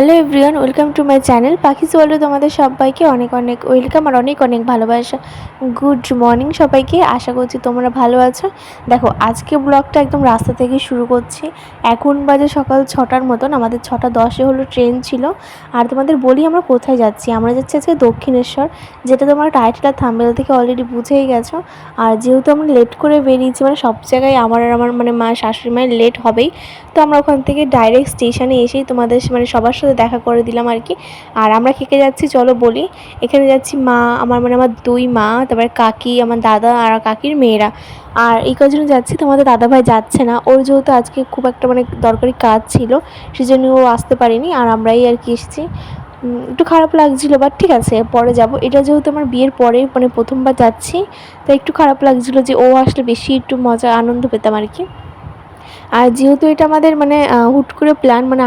Hello everyone, welcome to my channel Pakhi's ওয়ার্ল্ডে তোমাদের সবাইকে অনেক অনেক ওয়েলকাম আর অনেক অনেক ভালোবাসা। গুড মর্নিং সবাইকে, আশা করছি তোমরা ভালো আছো। দেখো, আজকে ব্লগটা একদম রাস্তা থেকে শুরু করছি। এখন বাজে সকাল 6টার মতন, আমাদের 6:10 হলো ট্রেন ছিল। আর তোমাদের বলি আমরা কোথায় যাচ্ছি। আমরা যাচ্ছি আজকে দক্ষিণেশ্বর, যেটা তোমরা টাইটেল আর থাম্বনেল থেকে অলরেডি বুঝেই গেছো। আর যেহেতু আমরা লেট করে বেরিয়েছি, মানে সব জায়গায় আমার মানে মা শাশুড়ি মায়ের লেট হবেই, তো আমরা ওখান থেকে ডাইরেক্ট স্টেশনে এসেই তোমাদের মানে সবার সাথে দেখা করে দিলাম আর কি। আর আমরা কে যাচ্ছি চলো বলি। এখানে যাচ্ছি মা, আমার দুই মা, তারপরে কাকি, আমার দাদা আর কাকির মেয়েরা। আর এই কজন যাচ্ছি, তোমাদের দাদাভাই যাচ্ছে না, ওর যেহেতু আজকে খুব একটা মানে দরকারি কাজ ছিল, সেজন্য ও আসতে পারেনি। আর আমরাই আর কি এসেছি। একটু খারাপ লাগছিলো, বাট ঠিক আছে, পরে যাব। এটা যেহেতু আমার বিয়ের পরে মানে প্রথমবার যাচ্ছি, তাই একটু খারাপ লাগছিলো যে ও আসলে বেশি একটু মজা আনন্দ পেতাম আর কি। আর যেহেতু এটা আমাদের মানে হুট করে প্ল্যান, মানে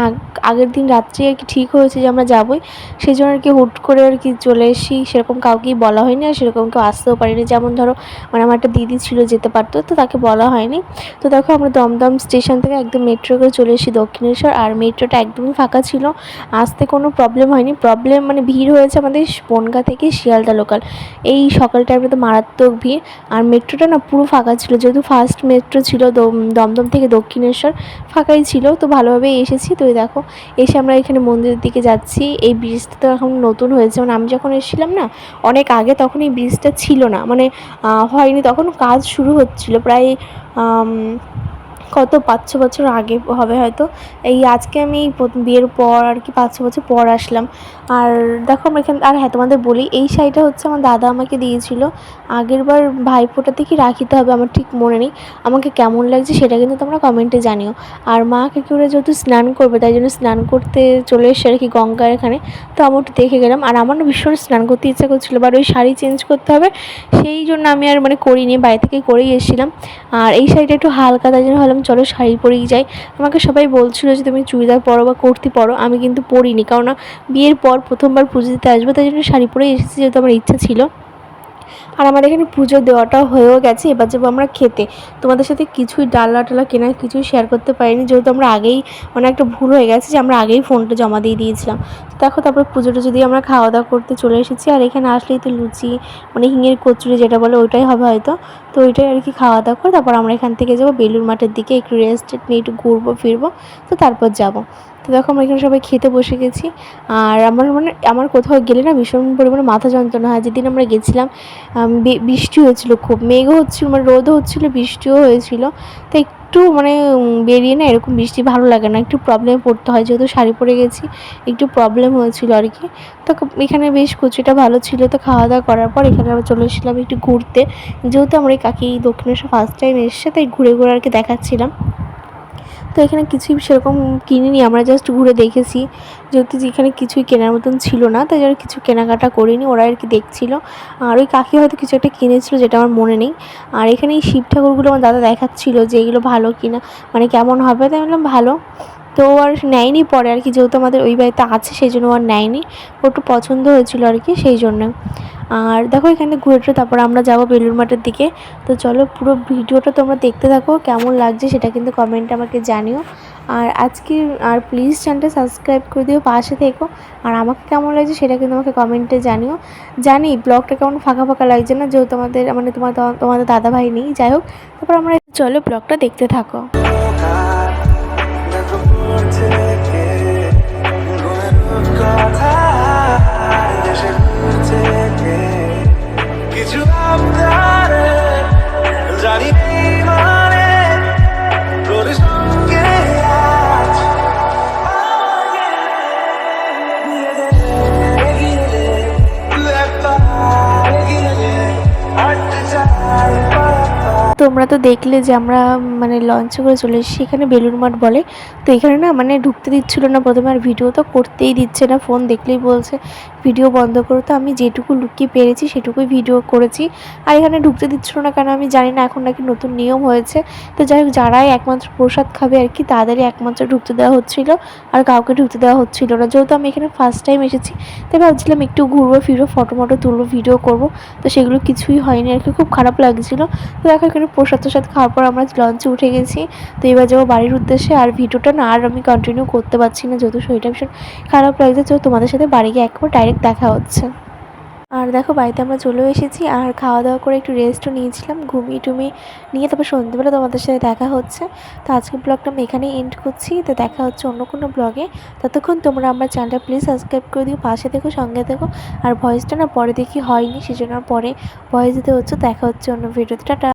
আগের দিন রাত্রে আর কি ঠিক হয়েছে যে আমরা যাবই, সেই জন্য আর কি হুট করে আর কি চলে এসেছি। সেরকম কাউকেই বলা হয়নি, আর সেরকম কেউ আসতেও পারিনি। যেমন ধরো মানে আমার একটা দিদি ছিল, যেতে পারতো, তো তাকে বলা হয়নি। তো দেখো, আমরা দমদম স্টেশন থেকে একদম মেট্রো করে চলে এসেছি দক্ষিণেশ্বর। আর মেট্রোটা একদমই ফাঁকা ছিল, আসতে কোনো প্রবলেম হয়নি। প্রবলেম মানে ভিড় হয়েছে আমাদের বনগাঁ থেকে শিয়ালদা লোকাল, এই সকাল টাইমে তো মারাত্মক ভিড়। আর মেট্রোটা না পুরো ফাঁকা ছিল, যেহেতু ফার্স্ট মেট্রো ছিল দমদম থেকে দক্ষিণেশ্বর, ফাঁকাই ছিল, তো ভালোভাবেই এসেছি। তো দেখো, এসে আমরা এখানে মন্দিরের দিকে যাচ্ছি। এই ব্রিজটা তো এখন নতুন হয়েছে, মানে আমি যখন এসেছিলাম না অনেক আগে, তখন এই ব্রিজটা ছিল না, মানে হয়নি, তখন কাজ শুরু হচ্ছিল প্রায় কত 5-6 বছর আগে হবে হয়তো। এই আজকে আমি বিয়ের পর আর কি 5-6 বছর পর আসলাম। আর দেখো আমরা এখানে, আর হ্যাঁ তোমাদের বলি, এই শাড়িটা হচ্ছে আমার দাদা আমাকে দিয়েছিল আগের বার ভাইফোঁটাতে কি রাখিতে হবে, আমার ঠিক মনে নেই। আমাকে কেমন লাগছে সেটা কিন্তু তোমরা কমেন্টে জানিও। আর মা কাকিরা যেহেতু স্নান করবে, তাই জন্য স্নান করতে চলে এসে আর কি গঙ্গার এখানে, তো আমি একটু দেখে গেলাম। আর আমার না ভীষণ স্নান করতে ইচ্ছা করছিলো, বাট ওই শাড়ি চেঞ্জ করতে হবে, সেই জন্য আমি আর মানে করিনি, বাইরে থেকে করেই এসেছিলাম। আর এই শাড়িটা একটু হালকা, তাই জন্য ভাবলাম চলো শাড়ি পরেই যাই। আমাকে সবাই বলছিল যে তুমি চুড়িদার পরো বা কুর্তি পরো, আমি কিন্তু পরিনি, কারণ বিয়ের পর প্রথমবার পুজো দিতে আসবো, তাই জন্য শাড়ি পরেই এসেছি, যেহেতু আমার ইচ্ছা ছিল। আর আমাদের এখানে পুজো দেওয়াটাও হয়েও গেছে, এবার যাবো আমরা খেতে। তোমাদের সাথে কিছুই ডালা টালা কেনা কিছুই শেয়ার করতে পারিনি, যেহেতু আমরা আগেই মানে একটা ভুল হয়ে গেছে যে আমরা আগেই ফোনটা জমা দিয়ে দিয়েছিলাম। দেখো, তারপর পুজোটা যদি আমরা খাওয়া দাওয়া করতে চলে এসেছি। আর এখানে আসলেই তো লুচি, মানে হিঙের কচুরি যেটা বলে, ওইটাই হবে হয়তো। তো ওইটাই আর কি খাওয়া দাওয়া করে তারপর আমরা এখান থেকে যাবো বেলুড় মাঠের দিকে, একটু রেস্ট নিয়ে একটু ঘুরবো ফিরবো, তো তারপর যাবো। তো দেখো, আমরা এখানে সবাই খেতে বসে গেছি। আর আমার কোথাও গেলে না ভীষণ পরিমাণে মাথা যন্ত্রণা হয়। যেদিন আমরা গেছিলাম বৃষ্টি হয়েছিল, খুব মেঘও হচ্ছিল, মানে রোদও হচ্ছিল, বৃষ্টিও হয়েছিল। তো একটু মানে বেরিয়ে না এরকম বৃষ্টি ভালো লাগে না, একটু প্রবলেমে পড়তে হয়, যেহেতু শাড়ি পরে গেছি একটু প্রবলেম হয়েছিল আর কি। তো এখানে বেশ কচুটা ভালো ছিল। তো খাওয়া দাওয়া করার পর এখানে আমরা চলে এসেছিলাম একটু ঘুরতে, যেহেতু আমার এই কাকি দক্ষিণেশ্বর ফার্স্ট টাইম এসেছে, তাই ঘুরে ঘুরে আর কি দেখাচ্ছিলাম। তো এখানে কিছুই সেরকম কিনিনি, আমরা জাস্ট ঘুরে দেখেছি, যেহেতু এখানে কিছুই কেনার মতন ছিল না, তাই জন্য কিছু কেনাকাটা করিনি, ওরা আর কি দেখছিল। আর ওই কাকি হয়তো কিছু একটা কিনেছিল, যেটা আমার মনে নেই। আর এখানে এই শিব ঠাকুরগুলো আমার দাদা দেখাচ্ছিল যে এগুলো ভালো কিনা, মানে কেমন হবে, তাই বললাম ভালো। তো আর নেয়নি পরে আর কি, যেহেতু আমাদের ওই বাড়িতে আছে সেই জন্য আর নেয়নি, ও একটু পছন্দ হয়েছিল আর কি, সেই জন্য। আর দেখো, এখানে ঘুরে টুরে তারপর আমরা যাবো বেলুড় মাঠের দিকে। তো চলো, পুরো ভিডিওটা তোমরা দেখতে থাকো, কেমন লাগছে সেটা কিন্তু কমেন্টে আমাকে জানিও। আর আজকে আর প্লিজ চ্যানেলটা সাবস্ক্রাইব করে দিও, পাশে থেকো। আর আমাকে কেমন লাগছে সেটা কিন্তু আমাকে কমেন্টে জানিও। জানি ব্লগটা কেমন ফাঁকা ফাঁকা লাগছে না, যেহেতু তোমাদের মানে তোমাদের দাদাভাই নেই, যাই হোক। তারপর আমরা চলো ব্লগটা দেখতে থাকো। তোমরা তো দেখলে যে আমরা মানে লঞ্চে করে চলে এসেছি, এখানে বেলুড় মাঠ বলে। তো এখানে না মানে ঢুকতে দিচ্ছিল না প্রথমে, আর ভিডিও তো করতেই দিচ্ছে না, ফোন দেখলেই বলছে ভিডিও বন্ধ করো। তো আমি যেটুকু লুকিয়ে পেরেছি সেটুকুই ভিডিও করেছি। আর এখানে ঢুকতে দিচ্ছিল না কেন আমি জানি না, এখন নাকি নতুন নিয়ম হয়েছে। তো যাই হোক, যারাই একমাত্র প্রসাদ খাবে আর কি তাদেরই একমাত্র ঢুকতে দেওয়া হচ্ছিল, আর কাউকে ঢুকতে দেওয়া হচ্ছিল না। যেহেতু আমি এখানে ফার্স্ট টাইম এসেছি তাই ভাবছিলাম একটু ঘুরবো ফিরবো, ফটো মটো তুলবো, ভিডিও করব। তো সেগুলো কিছুই হয়নি আর কি, খুব খারাপ লাগছিলো। তো দেখো এখানে প্রসাদ টোসাদ খাওয়ার পর আমরা লঞ্চে উঠে গেছি। তো এবার যাবো বাড়ির উদ্দেশ্যে। আর ভিডিওটা না আর আমি কন্টিনিউ করতে পারছি না, যেহেতু শরীরটা ভীষণ খারাপ লাগছে। তো তোমাদের সাথে বাড়ি গিয়ে একবার ডাইরেক্ট দেখা হচ্ছে। আর দেখো বাড়িতে আমরা চলেও এসেছি, আর খাওয়া দাওয়া করে একটু রেস্টও নিয়েছিলাম, ঘুমিয়ে টুমিয়ে নিয়ে তারপর সন্ধ্যেবেলা তোমাদের সাথে দেখা হচ্ছে। তো আজকের ব্লগটা আমি এখানেই এন্ড করছি। তো দেখা হচ্ছে অন্য কোনো ব্লগে। ততক্ষণ তোমরা আমার চ্যানেলটা প্লিজ সাবস্ক্রাইব করে দিও, পাশে থেকো, সঙ্গে থেকো। আর ভয়েসটা না পরে দেখি হয়নি, সেজন্য পরে ভয়েস দিতে হচ্ছে। দেখা হচ্ছে অন্য ভিডিওতে। টাটা।